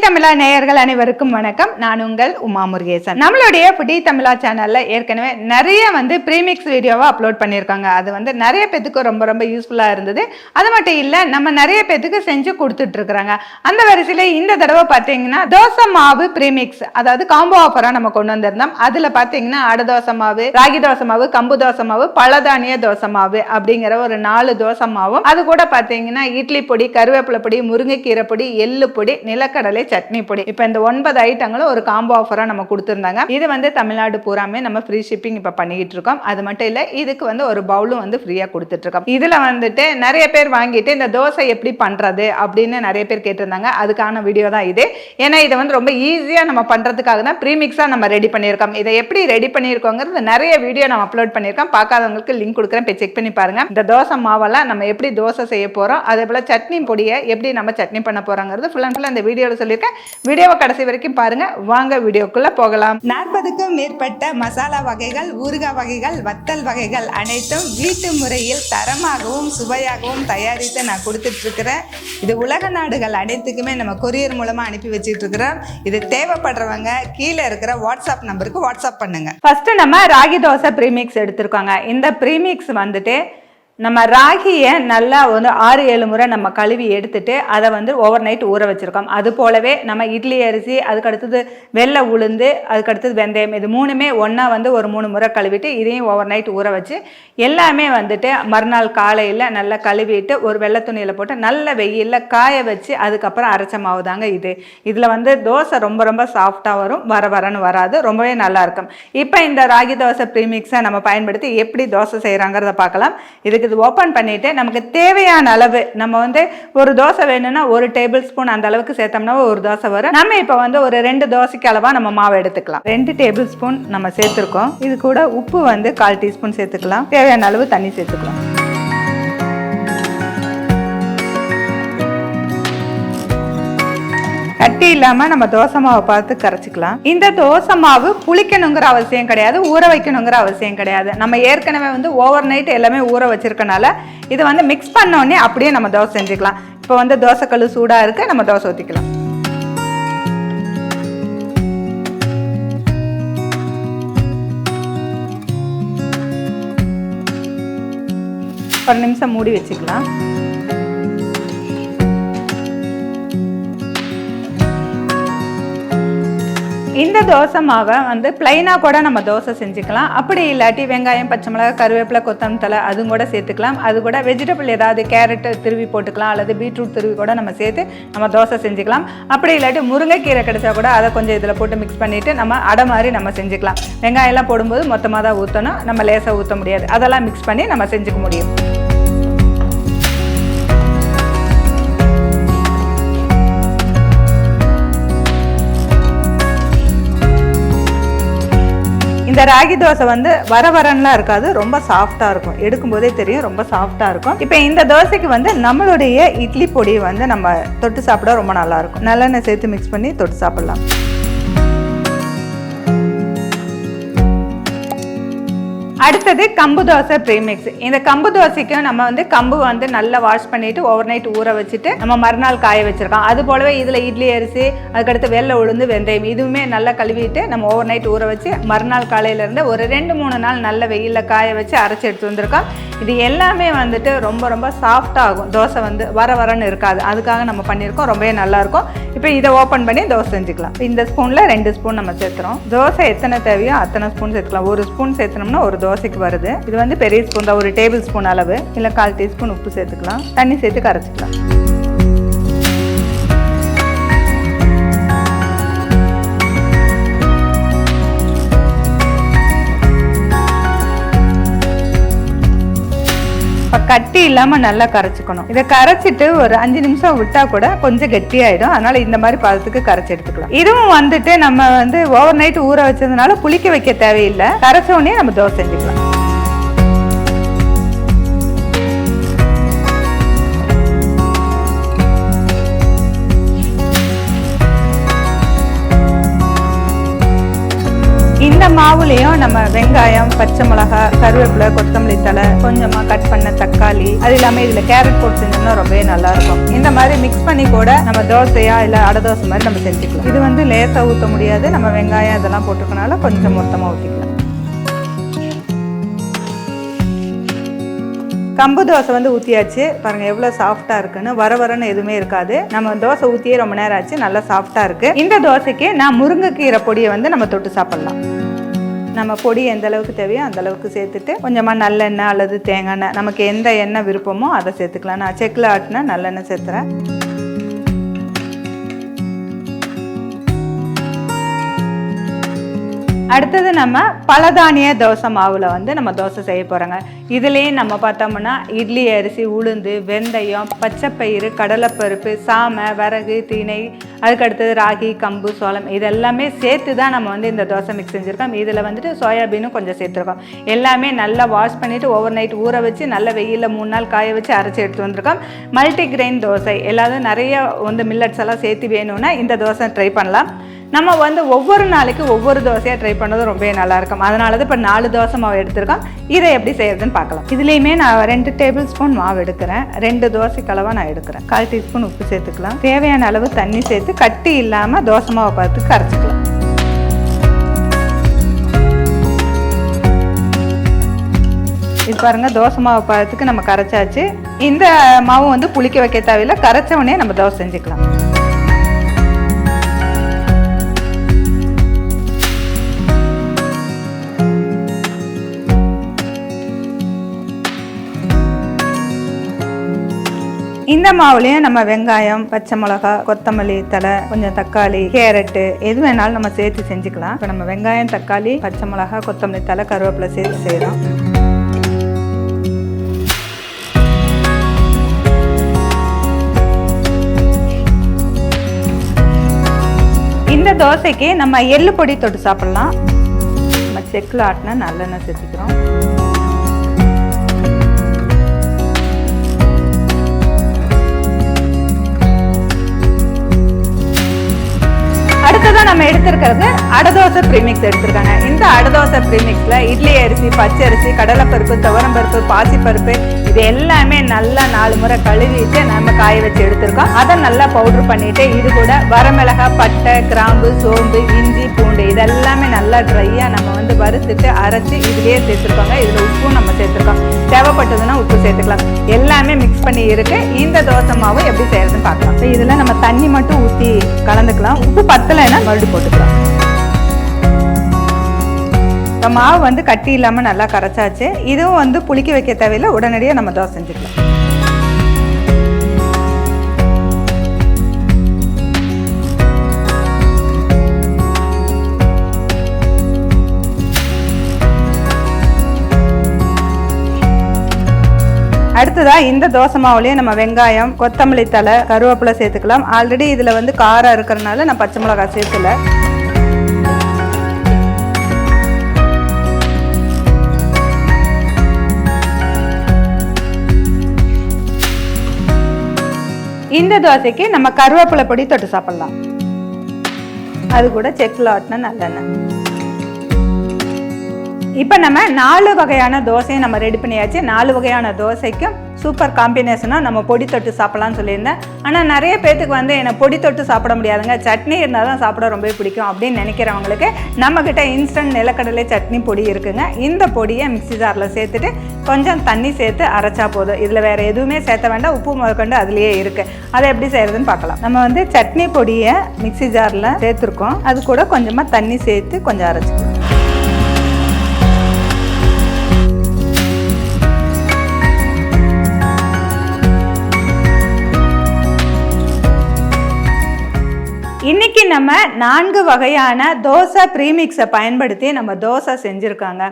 தமிழா நேயர்கள் அனைவருக்கும் வணக்கம். நான் உங்கள் உமா முருகேசன். நம்மளுடைய ஃபுடி தமிழா சேனல்ல ஏற்கனவே நிறைய ப்ரீமிக்ஸ் வீடியோவா அப்லோட் பண்ணியிருக்காங்க. அது நிறைய பேத்துக்கு ரொம்ப ரொம்ப யூஸ்ஃபுல்லா இருந்தது. அது மட்டும் இல்ல, நம்ம நிறைய பேத்துக்கு செஞ்சு கொடுத்துட்டு இருக்கிறாங்க. அந்த வரிசையில இந்த தடவை பார்த்தீங்கன்னா தோசை மாவு ப்ரீமிக்ஸ், அதாவது காம்போ ஆஃபரா நம்ம கொண்டு வந்திருந்தோம். அதுல பார்த்தீங்கன்னா அடை தோசை மாவு, ராகி தோசை மாவு, கம்பு தோசை மாவு, பழதானிய தோசை மாவு அப்படிங்கிற ஒரு 4 தோசை மாவும், அது கூட பார்த்தீங்கன்னா இட்லி பொடி, கருவேப்பிலை பொடி, முருங்கைக்கீரை பொடி, எள்ளு பொடி, நிலக்கடலை சட்னி பொடி, இப்ப இந்த 9 ஐட்டங்களும் ஒரு காம்போ ஆஃபரா நம்ம கொடுத்திருந்தாங்க. இது தமிழ்நாடு பூராமே நம்ம ஃப்ரீ ஷிப்பிங் இப்ப பண்ணிட்டு இருக்கோம். அது மட்டும் இல்ல, இதுக்கு ஒரு பவுலும் ஃப்ரீயா கொடுத்துட்டு இருக்கோம். இதுல நிறைய பேர் வாங்கிட்டு இந்த தோசை எப்படி பண்றது அப்படின்னு நிறைய பேர் கேட்டிருந்தாங்க. அதுக்கான வீடியோ தான் இது. ஏன்னா இதை ரொம்ப ஈஸியா நம்ம பண்றதுக்காக தான் ப்ரீமிக்ஸா நம்ம ரெடி பண்ணியிருக்கோம். இதை எப்படி ரெடி பண்ணியிருக்கோங்கிறது நிறைய வீடியோ நம்ம அப்லோட் பண்ணியிருக்கோம். பார்க்காதவங்களுக்கு லிங்க் கொடுக்குறேன், போய் செக் பண்ணி பாருங்க. இந்த தோசை மாவெல்லாம் நம்ம எப்படி தோசை செய்ய போறோம், அதே போல சட்னி பொடியை எப்படி நம்ம சட்னி பண்ண போறோங்கிறது ஃபுல் அண்ட் ஃபுல் இந்த வீடியோல சொல்லியிருக்கேன். வீடியோவை கடைசி வரைக்கும் பாருங்க. வாங்க வீடியோக்குள்ள போகலாம். 40க்கும் மேற்பட்ட மசாலா வகைகள், ஊறுகாய் வகைகள், வத்தல் வகைகள் அனைத்தும் வீட்டு முறையில் தரமாகவும் சுவையாகவும் தயாரித்து நான் கொடுத்துட்டு இருக்கிறேன். இது உலக நாடுகள் அனைத்துக்குமே நம்ம கொரியர் மூலமா அனுப்பி வச்சுட்டு இருக்கிறோம். இது தேவைப்படுறவங்க கீழே இருக்கிற வாட்ஸ்அப் நம்பருக்கு வாட்ஸ்அப் பண்ணுங்க. ஃபர்ஸ்ட் நம்ம ராகி தோசை ப்ரீமிக்ஸ் எடுத்திருக்கோங்க. இந்த ப்ரீமிக்ஸ் நம்ம ராகியை நல்லா 6-7 முறை நம்ம கழுவி எடுத்துட்டு அதை ஓவர் நைட் ஊற வச்சிருக்கோம். அது போலவே நம்ம இட்லி அரிசி, அதுக்கடுத்தது வெள்ளை உளுந்து, அதுக்கடுத்தது வெந்தயம், இது மூணுமே ஒன்றா ஒரு 3 முறை கழுவிட்டு இதையும் ஓவர் நைட் ஊற வச்சு எல்லாமே மறுநாள் காலையில் நல்லா கழுவிட்டு ஒரு வெள்ளை துணியில் போட்டு நல்ல வெயிலில் காய வச்சு அதுக்கப்புறம் அரைச்ச மாவு தாங்க இது. இதில் தோசை ரொம்ப ரொம்ப சாஃப்டாக வரும், வரன்னு வராது, ரொம்பவே நல்லா இருக்கும். இப்போ இந்த ராகி தோசை ப்ரீமிக்ஸை நம்ம பயன்படுத்தி எப்படி தோசை செய்கிறாங்கிறத பார்க்கலாம். இதுக்கு இது ஓப்பன் பண்ணிட்டு நமக்கு தேவையான அளவு நம்ம ஒரு தோசை வேணும்னா 1 டேபிள் ஸ்பூன் அந்த அளவுக்கு சேர்த்தோம்னா ஒரு தோசை வரும். நம்ம இப்போ ஒரு 2 தோசைக்கு அளவா நம்ம மாவு எடுத்துக்கலாம். 2 டேபிள் ஸ்பூன் நம்ம சேர்த்துருக்கோம். இது கூட உப்பு 1/4 டீஸ்பூன் சேர்த்துக்கலாம். தேவையான அளவு தண்ணி சேர்த்துக்கலாம். கட்டி இல்லாம நம்ம தோசை மாவை பார்த்து கரைச்சிக்கலாம். இந்த தோசை மாவு புளிக்கணுங்கிற அவசியம் கிடையாது, ஊற வைக்கணுங்கிற அவசியம் கிடையாது. நம்ம ஏற்கனவே ஓவர் நைட் எல்லாமே ஊற வச்சிருக்கனால இது மிக்ஸ் பண்ணோடனே அப்படியே நம்ம தோசை செஞ்சுக்கலாம். இப்போ தோசை கல்லு சூடா இருக்கு, நம்ம தோசை ஊற்றிக்கலாம். ஒரு நிமிஷம் மூடி வச்சுக்கலாம். இந்த தோசை மாவை பிளைனா கூட நம்ம தோசை செஞ்சுக்கலாம். அப்படி இல்லாட்டி வெங்காயம், பச்சை மிளகாய், கருவேப்பிலை, கொத்தமல்லி தழை அதுவும் கூட சேர்த்துக்கலாம். அது கூட வெஜிடபிள் ஏதாவது கேரட் திருவி போட்டுக்கலாம், அல்லது பீட்ரூட் திருவி கூட நம்ம சேர்த்து நம்ம தோசை செஞ்சுக்கலாம். அப்படி இல்லாட்டி முருங்கைக்கீரை கிடைச்சா கூட அதை கொஞ்சம் இதில் போட்டு மிக்ஸ் பண்ணிட்டு நம்ம அடை மாதிரி நம்ம செஞ்சுக்கலாம். வெங்காயம் எல்லாம் போடும்போது மொத்தமாக தான் ஊற்றணும், நம்ம லேசாக ஊற்ற முடியாது. அதெல்லாம் மிக்ஸ் பண்ணி நம்ம செஞ்சுக்க முடியும். இந்த ராகி தோசை வரன்லாம் இருக்காது, ரொம்ப சாஃப்டா இருக்கும். எடுக்கும் போதே தெரியும், ரொம்ப சாஃப்டா இருக்கும். இப்போ இந்த தோசைக்கு நம்மளுடைய இட்லி பொடி நம்ம தொட்டு சாப்பிட ரொம்ப நல்லா இருக்கும். நல்லெண்ணெய் சேர்த்து மிக்ஸ் பண்ணி தொட்டு சாப்பிடலாம். அடுத்தது கம்பு தோசை ப்ரீமிக்ஸ். இந்த கம்பு தோசைக்கும் நம்ம கம்பு நல்லா வாஷ் பண்ணிட்டு ஓவர் நைட் ஊற வச்சுட்டு நம்ம மறுநாள் காய வச்சிருக்கோம். அது போலவே இதுல இட்லி அரிசி, அதுக்கடுத்து வெள்ளை உளுந்து, வெந்தயம் இதுவுமே நல்லா கழுவிட்டு நம்ம ஓவர் நைட் ஊற வச்சு மறுநாள் காலையில இருந்து ஒரு 2-3 நாள் நல்ல வெயிலில் காய வச்சு அரைச்சி எடுத்து வந்திருக்கோம். இது எல்லாமே ரொம்ப ரொம்ப சாஃப்டா ஆகும். தோசை வரன்னு இருக்காது. அதுக்காக நம்ம பண்ணியிருக்கோம், ரொம்பவே நல்லா இருக்கும். இப்போ இதை ஓப்பன் பண்ணி தோசை செஞ்சுக்கலாம். இந்த ஸ்பூன்ல 2 ஸ்பூன் நம்ம சேர்த்துறோம். தோசை எத்தனை தேவையோ அத்தனை ஸ்பூன் சேர்த்துக்கலாம். 1 ஸ்பூன் சேர்த்தனோம்னா ஒரு தோசைக்கு வருது. இது பெரிய ஸ்பூன் தான், 1 டேபிள் ஸ்பூன் அளவு. இல்லை 1/4 டீஸ்பூன் உப்பு சேர்த்துக்கலாம். தண்ணி சேர்த்து கரைச்சிக்கலாம். கட்டி இல்லாம நல்லா கரைச்சிக்கணும். இதை கரைச்சிட்டு ஒரு 5 நிமிஷம் விட்டா கூட கொஞ்சம் கெட்டியாயிடும். அதனால இந்த மாதிரி பதத்துக்கு கரைச்சி எடுத்துக்கலாம். இதுவும் நம்ம ஓவர் நைட் ஊற வச்சதுனால புளிக்க வைக்க தேவையில்லை. கரைச்ச உடனே நம்ம தோசை செஞ்சுக்கலாம். இந்த மாவுலயும் நம்ம வெங்காயம், பச்சை மிளகாய், கருவேப்பிலை, கொத்தமல்லி தழை, கொஞ்சமா கட் பண்ண தக்காளி, அது இல்லாம இதுல கேரட் போட்டு செஞ்சோம்னா ரொம்பவே நல்லா இருக்கும். இந்த மாதிரி மிக்ஸ் பண்ணி கூட நம்ம தோசையா இல்ல அடை தோசை மாதிரி நம்ம செஞ்சுக்கலாம். இது வந்து லேசா ஊற்ற முடியாது, நம்ம வெங்காயம் இதெல்லாம் போட்டுக்கனால கொஞ்சம் மொத்தமா ஊற்றிக்கலாம். கம்பு தோசை வந்து ஊற்றியாச்சு, பாருங்க எவ்வளோ சாஃப்டா இருக்குன்னு. வரன்னு எதுவுமே இருக்காது. நம்ம தோசை ஊற்றியே ரொம்ப நேரம் ஆச்சு, நல்லா சாஃப்டா இருக்கு. இந்த தோசைக்கு நான் முருங்கைக்கீரை பொடியை வந்து நம்ம தொட்டு சாப்பிடலாம். நம்ம பொடி எந்த அளவுக்கு தேவையோ அந்த அளவுக்கு சேர்த்துட்டு கொஞ்சமா நல்லெண்ணெய் அல்லது தேங்காய் எண்ணெய், நமக்கு எந்த எண்ணெய் விருப்பமோ அதை சேர்த்துக்கலாம். நான் செக்கில் ஆட்டினா நல்லெண்ணெய் சேர்த்துறேன். அடுத்தது நம்ம பலதானிய தோசை மாவுல வந்து நம்ம தோசை செய்ய போறோங்க. இதுலேயும் நம்ம பார்த்தோம்னா இட்லி அரிசி, உளுந்து, வெந்தயம், பச்சைப்பயிறு, கடலைப்பருப்பு, சாமை, வரகு, திணை, அதுக்கடுத்தது ராகி, கம்பு, சோளம், இதெல்லாமே சேர்த்து தான் நம்ம வந்து இந்த தோசை மிக்ஸ் செஞ்சுருக்கோம். இதில் வந்துட்டு சோயாபீனும் கொஞ்சம் சேர்த்துருக்கோம். எல்லாமே நல்லா வாஷ் பண்ணிவிட்டு ஓவர் நைட் ஊற வச்சு நல்ல வெயிலில் 3 நாள் காய வச்சு அரைச்சி எடுத்து வந்திருக்கோம். மல்டி கிரெயின் தோசை, எல்லாரும் நிறைய வந்து மில்லட்ஸ் எல்லாம் சேர்த்து வேணும்னா இந்த தோசை ட்ரை பண்ணலாம். நம்ம வந்து ஒவ்வொரு நாளைக்கு ஒவ்வொரு தோசையாக ட்ரை பண்ணது ரொம்பவே நல்லாயிருக்கும். அதனால தான் இப்போ 4 தோசை மாவு எடுத்திருக்கோம். இதை எப்படி செய்யறதுன்னு பார்க்கலாம். இதுலேயுமே நான் 2 டேபிள் ஸ்பூன் மாவு எடுக்கிறேன். 2 தோசை கலவை நான் எடுக்கிறேன். 1/4 டீஸ்பூன் உப்பு சேர்த்துக்கலாம். தேவையான அளவு தண்ணி சேர்த்து கட்டி இல்லாமல் தோசை மாவை பார்த்து கரைச்சிக்கலாம். இது பாருங்க, தோசை மாவு பார்த்துக்கு நம்ம கரைச்சாச்சு. இந்த மாவு வந்து புளிக்க வைக்க தேவையில்லை, கரைச்ச உடனே நம்ம தோசை செஞ்சுக்கலாம். இந்த மாவுலயும் நம்ம வெங்காயம், பச்சை மிளகாய், கொத்தமல்லி தழை, கொஞ்சம் தக்காளி, கேரட்டு, எது வேணாலும் நம்ம சேர்த்து செஞ்சுக்கலாம். இப்போ நம்ம வெங்காயம், தக்காளி, பச்சை மிளகாய், கொத்தமல்லி தழை, கருவேப்பிலை சேர்த்து செய்யறோம். இந்த தோசைக்கு நம்ம எள்ளு பொடி தொட்டு சாப்பிடலாம். நம்ம செக்கில் ஆட்டினா நல்லெண்ணெய் சேர்த்துக்கிறோம். அடுத்ததான் நம்ம எடுத்திருக்கிறது அடதோசை ப்ரீமிக்ஸ் எடுத்திருக்காங்க. இந்த அடதோசை ப்ரீமிக்ஸ்ல இட்லி அரிசி, பச்சை அரிசி, கடலைப்பருப்பு, துவரம்பருப்பு, பாசிப்பருப்பு, இது எல்லாமே நல்லா 4 முறை கழுவிட்டு நம்ம காய வச்சு எடுத்திருக்கோம். அதை நல்லா பவுடர் பண்ணிட்டு இது கூட வரமிளகாய், பட்டை, கிராம்பு, சோம்பு, இஞ்சி, பூண்டு இதெல்லாமே நல்லா ட்ரையா நம்ம வந்து வறுத்துட்டு அரைச்சி இதுலயே சேர்த்துருக்கோங்க. இதுல உப்பும் நம்ம சேர்த்துருக்கோம். தேவைப்பட்டதுன்னா உப்பு சேர்த்துக்கலாம். எல்லாமே மிக்ஸ் பண்ணி இருக்கு. இந்த தோசை மாவு எப்படி செய்யறதுன்னு பார்க்கலாம். இதுல நம்ம தண்ணி மட்டும் ஊற்றி கலந்துக்கலாம். உப்பு பத்தலைன்னா மறுபடியும் போட்டுக்கலாம். மாவு வந்து கட்டி இல்லாம நல்லா கரைச்சாச்சு. இதுவும் வந்து புளிக்க வைக்க தேவையில்லை, உடனடியாக நம்ம தோசை செஞ்சுக்கலாம். அடுத்ததா இந்த தோசை மாவுலயே நம்ம வெங்காயம், கொத்தமல்லி தழை, கருவேப்பிலை சேர்த்துக்கலாம். ஆல்ரெடி இதுல வந்து காரம் இருக்கிறதுனால நான் பச்சை மிளகாய் சேர்த்துல. இந்த தோசைக்கு நம்ம கருவேப்பிலை பொடி தொட்டு சாப்பிடலாம். அது கூட செக்கில் ஆட்டின நல்லெண்ணெய். இப்போ நம்ம 4 வகையான தோசையை நம்ம ரெடி பண்ணியாச்சு. 4 வகையான தோசைக்கும் சூப்பர் காம்பினேஷனாக நம்ம பொடி தொட்டு சாப்பிடலாம்னு சொல்லியிருந்தேன். ஆனால் நிறைய பேத்துக்கு வந்து எனக்கு பொடி தொட்டு சாப்பிட முடியாதுங்க, சட்னி இருந்தால் தான் சாப்பிட ரொம்ப பிடிக்கும் அப்படின்னு நினைக்கிறவங்களுக்கு நம்மக்கிட்ட இன்ஸ்டன்ட் நிலக்கடலை சட்னி பொடி இருக்குங்க. இந்த பொடியை மிக்ஸி ஜாரில் சேர்த்துட்டு கொஞ்சம் தண்ணி சேர்த்து அரைச்சா போதும். இதில் வேறு எதுவுமே சேர்த்த வேண்டாம், உப்பு முதற்கொண்டு அதுலேயே இருக்குது. அதை எப்படி செய்கிறதுன்னு பார்க்கலாம். நம்ம வந்து சட்னி பொடியை மிக்ஸி ஜாரில் சேர்த்துருக்கோம். அது கூட கொஞ்சமாக தண்ணி சேர்த்து கொஞ்சம் அரைச்சிக்கலாம். இன்னைக்கு நம்ம 4 வகையான தோசை ப்ரீமிக்ஸை பயன்படுத்தி நம்ம தோசை செஞ்சுருக்காங்க.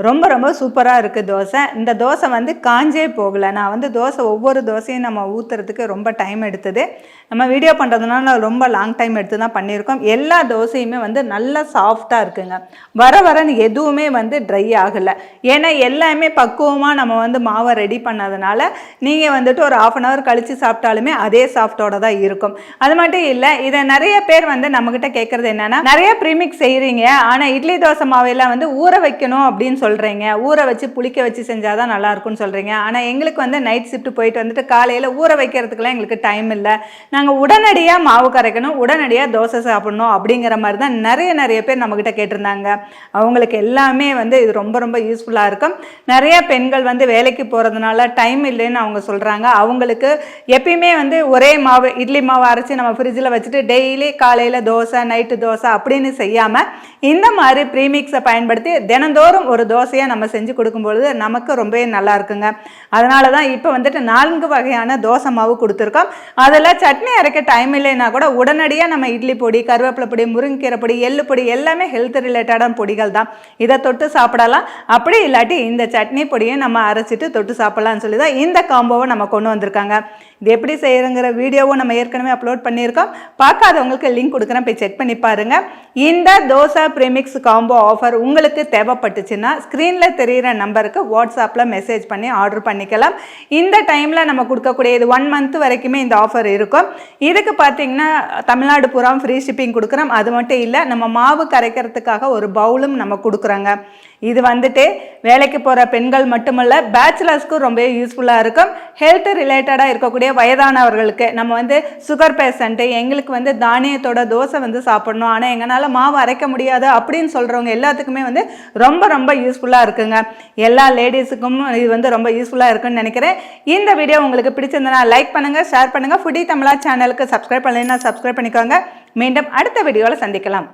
ரொம்ப ரொம்ப சூப்பராக இருக்குது தோசை. இந்த தோசை வந்து காஞ்சே போகலை. நான் வந்து ஒவ்வொரு தோசையும் நம்ம ஊற்றுறதுக்கு ரொம்ப டைம் எடுத்தது. நம்ம வீடியோ பண்ணுறதுனால ரொம்ப லாங் டைம் எடுத்து தான் பண்ணியிருக்கோம். எல்லா தோசையுமே வந்து நல்லா சாஃப்டாக இருக்குங்க. வரன்னு எதுவுமே வந்து ட்ரை ஆகலை. ஏன்னா எல்லாமே பக்குவமாக நம்ம வந்து மாவை ரெடி பண்ணதுனால நீங்கள் வந்துட்டு ஒரு 1/2 hour கழித்து சாப்பிட்டாலுமே அதே சாஃப்டோட தான் இருக்கும். அது மட்டும் இல்லை, இதை நிறைய பேர் வந்து நம்மக்கிட்ட கேட்குறது என்னென்னா, நிறைய ப்ரீமிக்ஸ் செய்கிறீங்க, ஆனால் இட்லி தோசை மாவையெல்லாம் வந்து ஊற வைக்கணும் அப்படின்னு சொல்கிறீங்க, ஊற வச்சு புளிக்க வச்சு செஞ்சால் தான் நல்லாயிருக்கும்னு சொல்கிறீங்க. ஆனால் எங்களுக்கு வந்து நைட் ஷிஃப்ட் போயிட்டு வந்துட்டு காலையில் ஊற வைக்கிறதுக்கெல்லாம் எங்களுக்கு டைம் இல்லை. நாங்கள் உடனடியாக மாவு கரைக்கணும், உடனடியாக தோசை சாப்பிடணும் அப்படிங்கிற மாதிரி தான் நிறைய பேர் நம்மக்கிட்ட கேட்டிருந்தாங்க. அவங்களுக்கு எல்லாமே வந்து இது ரொம்ப ரொம்ப யூஸ்ஃபுல்லாக இருக்கும். நிறைய பெண்கள் வந்து வேலைக்கு போகிறதுனால டைம் இல்லைன்னு அவங்க சொல்கிறாங்க. அவங்களுக்கு எப்பயுமே வந்து ஒரே மாவு இட்லி மாவு அரைச்சி நம்ம ஃப்ரிட்ஜில் வச்சுட்டு டெய்லி காலையில் தோசை நைட்டு தோசை அப்படின்னு செய்யாமல் இந்த மாதிரி ப்ரீமிக்ஸை பயன்படுத்தி தினந்தோறும் ஒரு தோசையாக நம்ம செஞ்சு கொடுக்கும்பொழுது நமக்கு ரொம்பவே நல்லா இருக்குங்க. அதனால தான் இப்போ வந்துட்டு 4 வகையான தோசை மாவு கொடுத்துருக்கோம். அதில் சட்னி அரைக்க டைம் இல்லைன்னா கூட உடனடியாக நம்ம இட்லி பொடி, கருவேப்பிலை பொடி, முருங்கைக்கீரை பொடி, எள்ளு பொடி எல்லாமே ஹெல்த் ரிலேட்டடான பொடிகள் தான். இதை தொட்டு சாப்பிடலாம். அப்படி இல்லாட்டி இந்த சட்னி பொடியை நம்ம அரைச்சிட்டு தொட்டு சாப்பிடலாம்னு சொல்லி தான் இந்த காம்போவை நம்ம கொண்டு வந்திருக்காங்க. இது எப்படி செய்யறங்கிற வீடியோவும் நம்ம ஏற்கனவே அப்லோட் பண்ணியிருக்கோம். பார்க்காதவங்களுக்கு லிங்க் கொடுக்குறேன், போய் செக் பண்ணி பாருங்க. இந்த தோசை ப்ரீமிக்ஸ் காம்போ ஆஃபர் உங்களுக்கு தேவைப்பட்டுச்சுன்னா ஸ்க்ரீனில் தெரிகிற நம்பருக்கு வாட்ஸ்அப்பில் மெசேஜ் பண்ணி ஆர்டர் பண்ணிக்கலாம். இந்த டைமில் நம்ம கொடுக்கக்கூடிய இது 1 month வரைக்குமே இந்த ஆஃபர் இருக்கும். இதுக்கு பார்த்தீங்கன்னா தமிழ்நாடு பூரா ஃப்ரீ ஷிப்பிங் கொடுக்குறோம். அது மட்டும் இல்லை, நம்ம மாவு கரைக்கிறதுக்காக ஒரு பவுலும் நம்ம கொடுக்குறோங்க. இது வந்துட்டு வேலைக்கு போகிற பெண்கள் மட்டுமல்ல, பேச்சுலர்ஸ்க்கும் ரொம்ப யூஸ்ஃபுல்லாக இருக்கும். ஹெல்த் ரிலேட்டடாக இருக்கக்கூடிய வயதானவர்களுக்கு, நம்ம வந்து சுகர் பேஷண்ட்டு, எங்களுக்கு வந்து தானியத்தோட தோசை வந்து சாப்பிடணும் ஆனால் எங்களால் மாவு அரைக்க முடியாது அப்படின்னு சொல்கிறவங்க எல்லாத்துக்குமே வந்து ரொம்ப ரொம்ப யூஸ்ஃபுல்லாக இருக்குங்க. எல்லா லேடிஸுக்கும் இது வந்து ரொம்ப யூஸ்ஃபுல்லாக இருக்குன்னு நினைக்கிறேன். இந்த வீடியோ உங்களுக்கு பிடிச்சிருந்தனா லைக் பண்ணுங்கள், ஷேர் பண்ணுங்கள். ஃபுடி தமிழா சேனலுக்கு சப்ஸ்கிரைப் பண்ணலைன்னா சப்ஸ்கிரைப் பண்ணிக்கோங்க. மீண்டும் அடுத்த வீடியோவில் சந்திக்கலாம்.